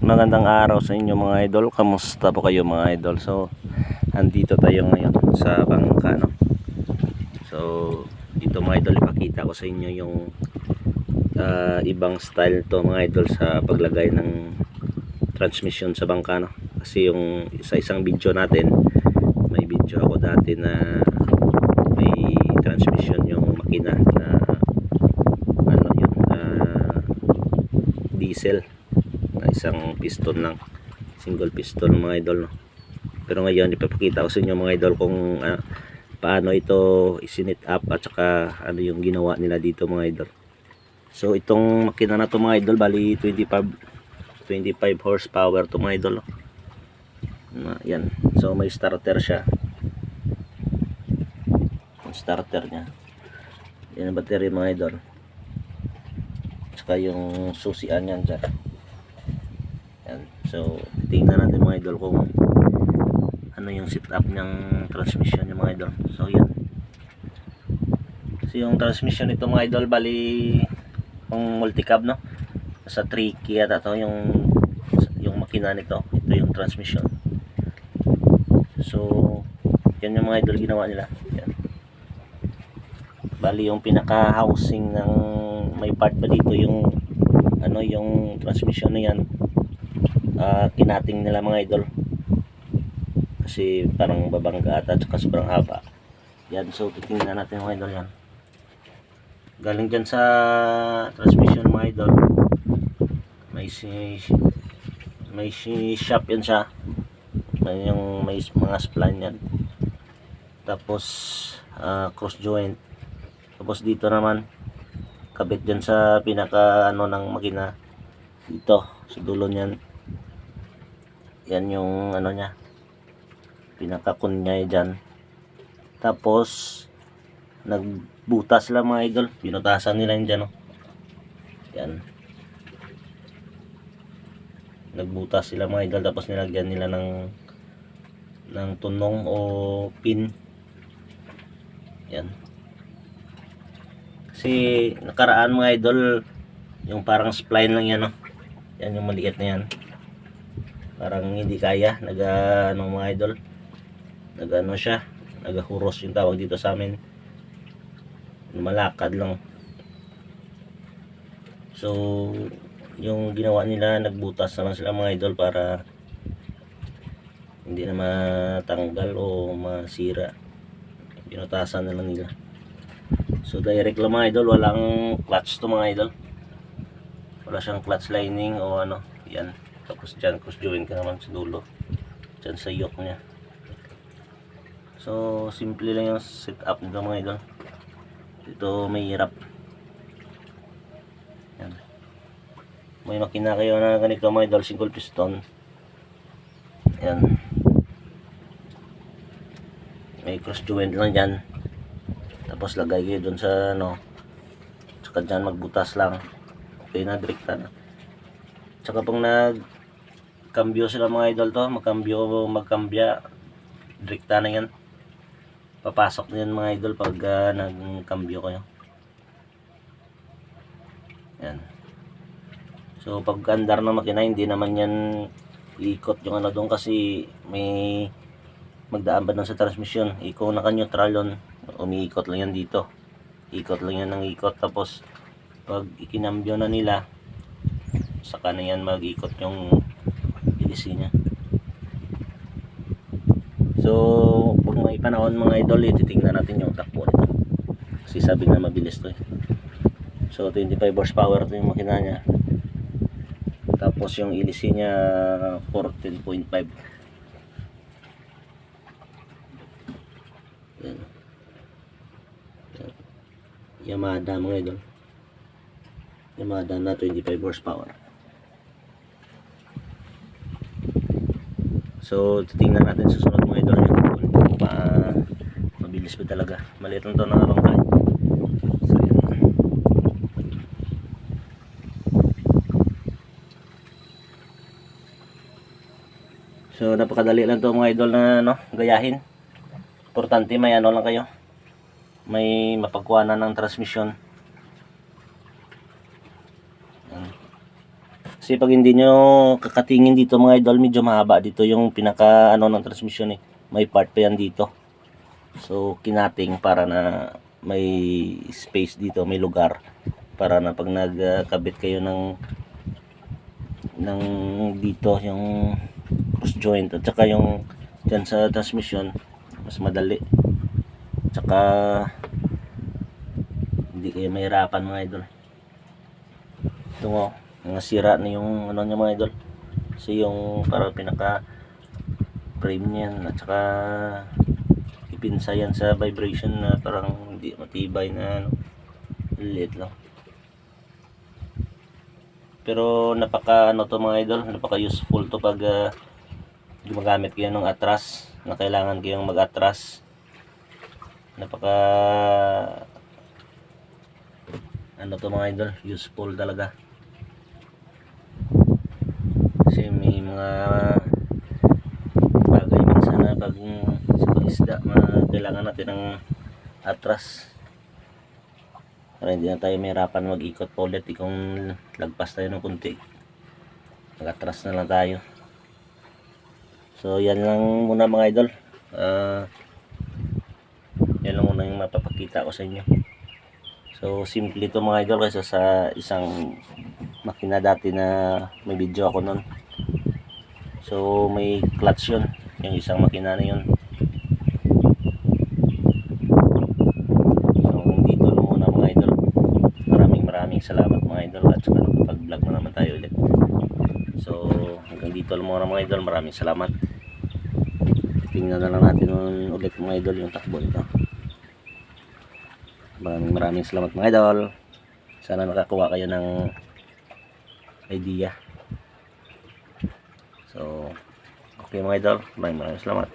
Magandang araw sa inyo mga idol. Kamusta po kayo mga idol? So, andito tayo ngayon sa bangka, no? So, dito mga idol, ipakita ko sa inyo yung ibang style to mga idol sa paglagay ng transmission sa bangka, no? Kasi yung sa isang video natin, may video ako dati na may transmission yung makina na ano yun, diesel na isang piston lang, single piston mga idol, no? Pero ngayon ipapakita ko sa inyo mga idol kung paano ito isinit up at saka ano yung ginawa nila dito mga idol. So itong makina na to mga idol, bali 25 horsepower to mga idol, no? Yan. So may starter siya, yung starter nya, yan ang battery mga idol, saka yung susian yan dyan. Yan. So tingnan natin mga idol kung ano yung setup ng transmission niya mga idol. So yan. So yung transmission nito mga idol, bali yung multicab, no? Sa 3 key ata to yung makina nito. Ito yung transmission. So yan yung mga idol ginawa nila. Yan. Bali yung pinaka housing ng may part pa dito yung ano yung transmission na yan, kinating nila mga idol kasi parang babangga ata at saka sobrang haba. Yan. So titingnan natin mga idol yan. Galing dyan sa transmission mga idol, may shop yan siya, may mga spline yan, tapos cross joint, tapos dito naman kabit dyan sa pinaka ano ng makina dito sa dulo niyan. Yan yung ano nya, pinaka kunyay dyan. Tapos nagbutas sila mga idol, binutasan nila yun dyan, no? Yan, nagbutas sila mga idol, tapos nilagyan nila ng tunong o pin. Yan. Kasi nakaraan mga idol, yung parang spline lang yan, no? Yan yung maliit na yan, parang hindi kaya, ano mga idol, nagano siya, nagahuros yung tawag dito sa amin, malakad lang. So yung ginawa nila, nagbutas naman sila mga idol para hindi na matanggal o masira, binutasan na lang nila. So direct lang mga idol, walang clutch to mga idol, wala siyang clutch lining o ano. Yan. Tapos dyan cross joint ka naman sa dulo, dyan sa yoke nya. So simple lang yung setup nito mga idol. Ito may hirap. Yan. May makina kayo na ganito mga idol, single piston. Yan. May cross joint lang dyan. Tapos lagay kayo dun sa ano, saka dyan magbutas lang. Okay na, direkta na. Saka pang nagkambyo sila mga idol to, magkambya, direkta na yan. Papasok na yan mga idol pag nagkambyo kayo. Yan. So pag andar na makina, hindi naman yan ikot yung ano doon, kasi may magdaan ba doon sa transmission. Ikaw naka-neutral yun, umiikot lang yan dito, ikot lang yan ng ikot. Tapos pag ikinambyo na nila, saka na yan mag-ikot yung ilisi nya. So pag may panahon mga idol, titingnan natin yung takbo nito, kasi sabi na mabilis to eh. So 25 horsepower to yung makina nya. Tapos yung ilisi nya 14.5. Yan. Yamada mga idol, Yamada na 25 horsepower. So titingnan natin sa sunod mga idol kung mabilis ba talaga. Maliit lang to na bangkay. So yan. So napakadali lang to mga idol na gayahin. Importante may ano lang kayo, may mapagkuhanan ng transmission. Kasi pag hindi nyo kakatingin dito mga idol, medyo mahaba dito yung pinaka ano ng transmission eh. May part pa yan dito. So kinating para na may space dito, may lugar para na pag nagkabit kayo ng dito yung cross joint at saka yung dyan sa transmission mas madali. Tsaka hindi kayo mahirapan mga idol. Ito mo, mga sira na yung ano niya mga idol. Kasi yung parang pinaka frame niyan at saka ipinsa yan sa vibration na parang hindi matibay na ano, liit lang. Pero napaka ano to mga idol, napaka useful to pag gumagamit kayo ng atras na kailangan kayong mag-atras. Napaka ano to mga idol, useful talaga. Kasi may mga bagay minsan na pag sa pag-isda kailangan natin ng atras para hindi na tayo mahirapan mag-ikot pa ulit kung lagpas tayo ng kunti, mag-atras na lang tayo. So yan lang muna mga idol, yan lang muna yung mapapakita ko sa inyo. So simple ito mga idol kaysa sa isang makina dati na may video ako nun. So may clutch yun, yung isang makina na yun. So dito lang muna mga idol. Maraming salamat mga idol at saka nakapag-vlog na naman tayo ulit. So hanggang dito lang muna mga idol. Maraming salamat. Tingnan na lang natin ulit mga idol yung takbo nito. Maraming salamat mga idol. Sana nakakuha kayo ng idea. So okay mga idol, maraming salamat.